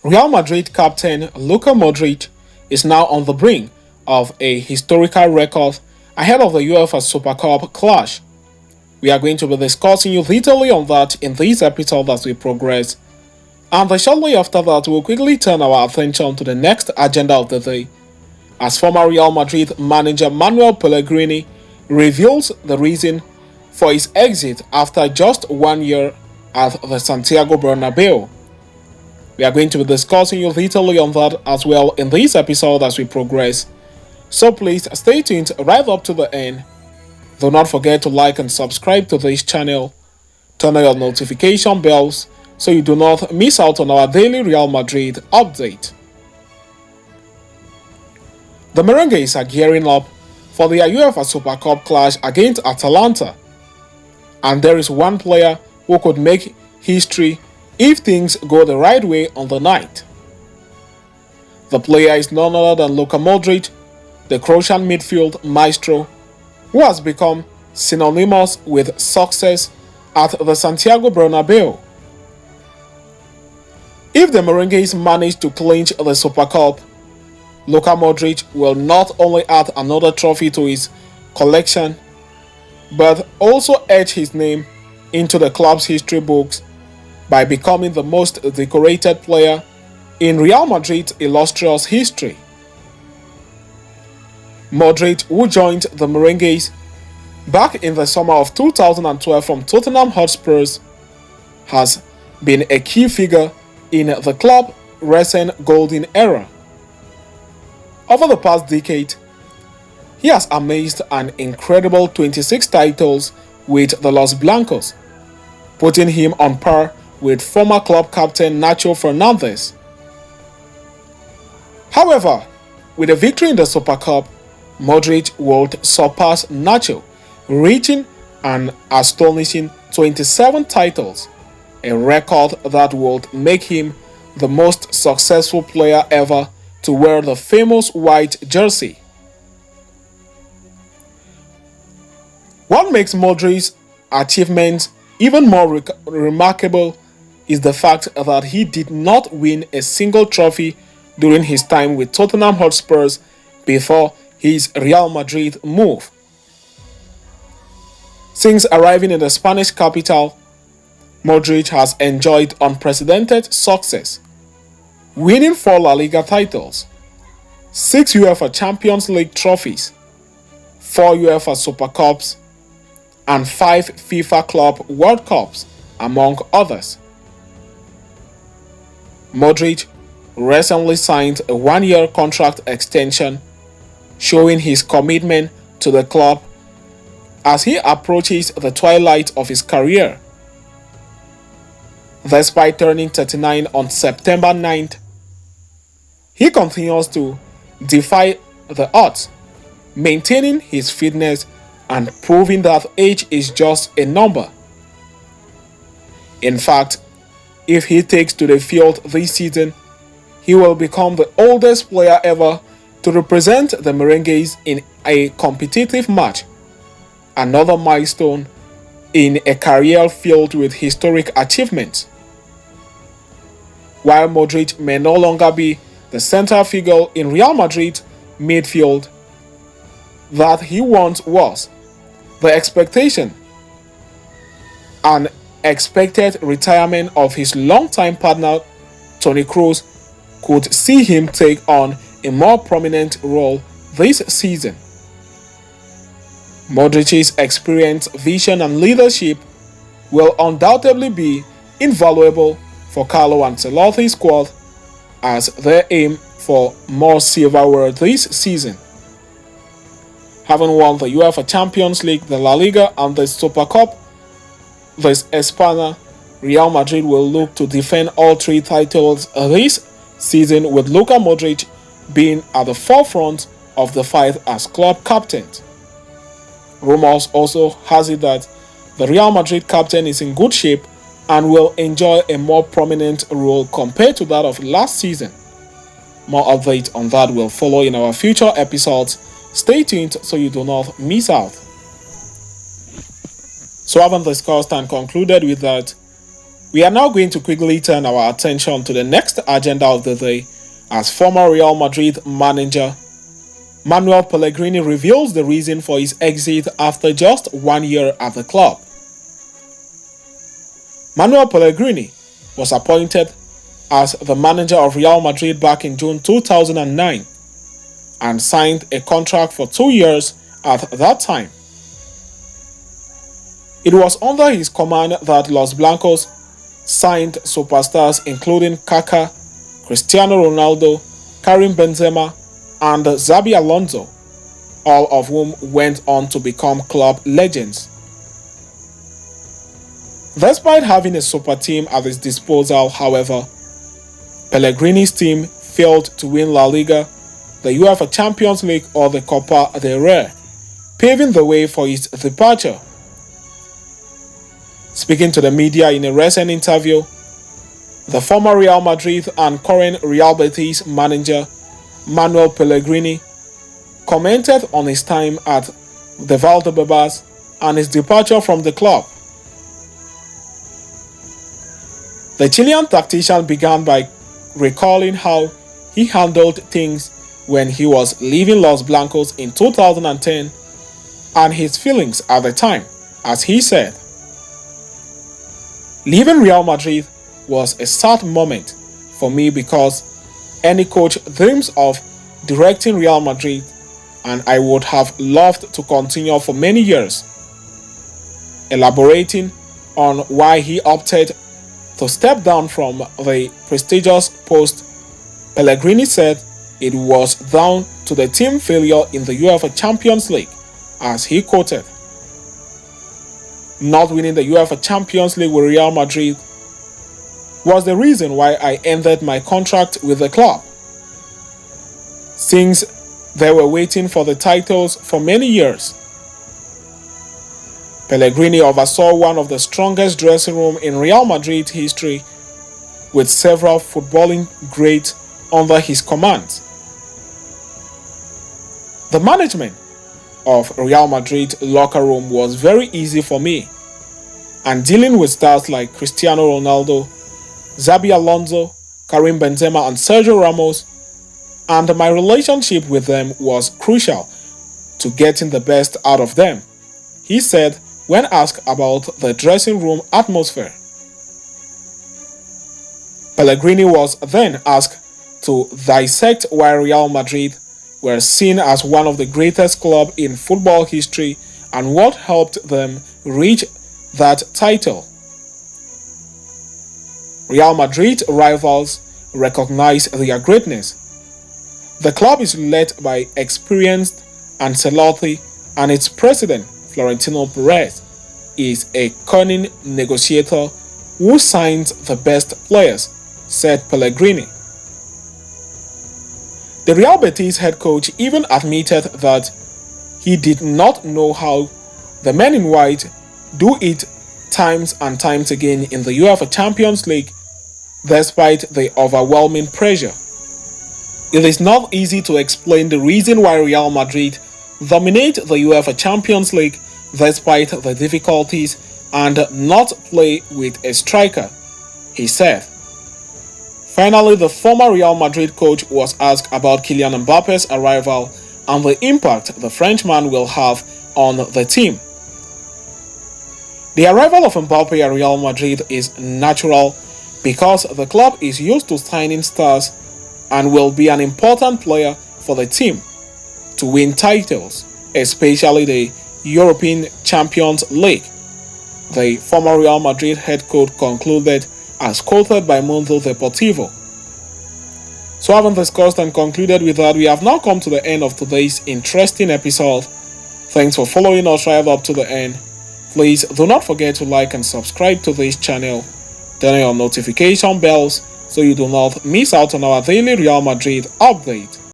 Real Madrid captain Luka Modrić is now on the brink of a historical record ahead of the UEFA Super Cup clash. We are going to be discussing you detailedly on that in this episode as we progress. And then shortly after that, we'll quickly turn our attention to the next agenda of the day, as former Real Madrid manager Manuel Pellegrini reveals the reason for his exit after just 1 year at the Santiago Bernabeu. We are going to be discussing you detailedly on that as well in this episode as we progress. So please stay tuned right up to the end. Do not forget to like and subscribe to this channel. Turn on your notification bells so you do not miss out on our daily Real Madrid update. The Merengues are gearing up for the UEFA Super Cup clash against Atalanta. And there is one player who could make history if things go the right way on the night. The player is none other than Luka Modrić, the Croatian midfield maestro, who has become synonymous with success at the Santiago Bernabeu. If the Merengues manage to clinch the Super Cup, Luka Modrić will not only add another trophy to his collection, but also etch his name into the club's history books by becoming the most decorated player in Real Madrid's illustrious history. Modrić, who joined the Merengues back in the summer of 2012 from Tottenham Hotspurs, has been a key figure in the club's recent golden era. Over the past decade, he has amassed an incredible 26 titles with the Los Blancos, putting him on par with former club captain Nacho Fernandez. However, with a victory in the Super Cup, Modrić would surpass Nacho, reaching an astonishing 27 titles, a record that would make him the most successful player ever to wear the famous white jersey. What makes Modric's achievements even more remarkable is the fact that he did not win a single trophy during his time with Tottenham Hotspurs before his Real Madrid move. Since arriving in the Spanish capital, Modrić has enjoyed unprecedented success, winning 4 La Liga titles, 6 UEFA Champions League trophies, 4 UEFA Super Cups, and 5 FIFA Club World Cups, among others. Modrić recently signed a 1-year contract extension, showing his commitment to the club as he approaches the twilight of his career. Despite turning 39 on September 9th, he continues to defy the odds, maintaining his fitness and proving that age is just a number. In fact, if he takes to the field this season, he will become the oldest player ever to represent the Merengues in a competitive match, another milestone in a career filled with historic achievements. While Modrić may no longer be the central figure in Real Madrid midfield that he once was, the expectation and expected retirement of his longtime partner Toni Kroos could see him take on a more prominent role this season. Modric's experience, vision, and leadership will undoubtedly be invaluable for Carlo Ancelotti's squad as they aim for more silverware this season. Having won the UEFA Champions League, the La Liga, and the Super Cup this Espana, Real Madrid will look to defend all 3 titles this season, with Luka Modrić being at the forefront of the fight as club captain. Rumors also has it that the Real Madrid captain is in good shape and will enjoy a more prominent role compared to that of last season. More updates on that will follow in our future episodes. Stay tuned so you do not miss out. So having discussed and concluded with that, We are now going to quickly turn our attention to the next agenda of the day, as former Real Madrid manager Manuel Pellegrini reveals the reason for his exit after just 1 year at the club. Manuel Pellegrini was appointed as the manager of Real Madrid back in June 2009 and signed a contract for 2 years at that time. It was under his command that Los Blancos signed superstars including Kaká, Cristiano Ronaldo, Karim Benzema, and Xabi Alonso, all of whom went on to become club legends. Despite having a super team at his disposal, however, Pellegrini's team failed to win La Liga, the UEFA Champions League, or the Copa del Rey, paving the way for his departure. Speaking to the media in a recent interview, the former Real Madrid and current Real Betis manager Manuel Pellegrini commented on his time at the Valdebebas and his departure from the club. The Chilean tactician began by recalling how he handled things when he was leaving Los Blancos in 2010 and his feelings at the time, as he said, "Leaving Real Madrid was a sad moment for me because any coach dreams of directing Real Madrid and I would have loved to continue for many years." Elaborating on why he opted to step down from the prestigious post, Pellegrini said it was down to the team failure in the UEFA Champions League, as he quoted, "Not winning the UEFA Champions League with Real Madrid was the reason why I ended my contract with the club. Since they were waiting for the titles for many years." Pellegrini oversaw one of the strongest dressing rooms in Real Madrid history, with several footballing greats under his command. "The management of Real Madrid locker room was very easy for me, and dealing with stars like Cristiano Ronaldo, Xabi Alonso, Karim Benzema, and Sergio Ramos, and my relationship with them was crucial to getting the best out of them," he said when asked about the dressing room atmosphere. Pellegrini was then asked to dissect why Real Madrid were seen as one of the greatest clubs in football history and what helped them reach that title. Real Madrid rivals recognize their greatness. The club is led by experienced Ancelotti, and its president, Florentino Perez, is a cunning negotiator who signs the best players, said Pellegrini. The Real Betis head coach even admitted that he did not know how the men in white do it times and times again in the UEFA Champions League, despite the overwhelming pressure. It is not easy to explain the reason why Real Madrid dominate the UEFA Champions League despite the difficulties and not play with a striker, he said. Finally, the former Real Madrid coach was asked about Kylian Mbappe's arrival and the impact the Frenchman will have on the team. The arrival of Mbappe at Real Madrid is natural because the club is used to signing stars and will be an important player for the team to win titles, especially the European Champions League, the former Real Madrid head coach concluded, as quoted by Mundo Deportivo. So having discussed and concluded with that, we have now come to the end of today's interesting episode. Thanks for following us right up to the end. Please do not forget to like and subscribe to this channel. Turn on your notification bells so you do not miss out on our daily Real Madrid update.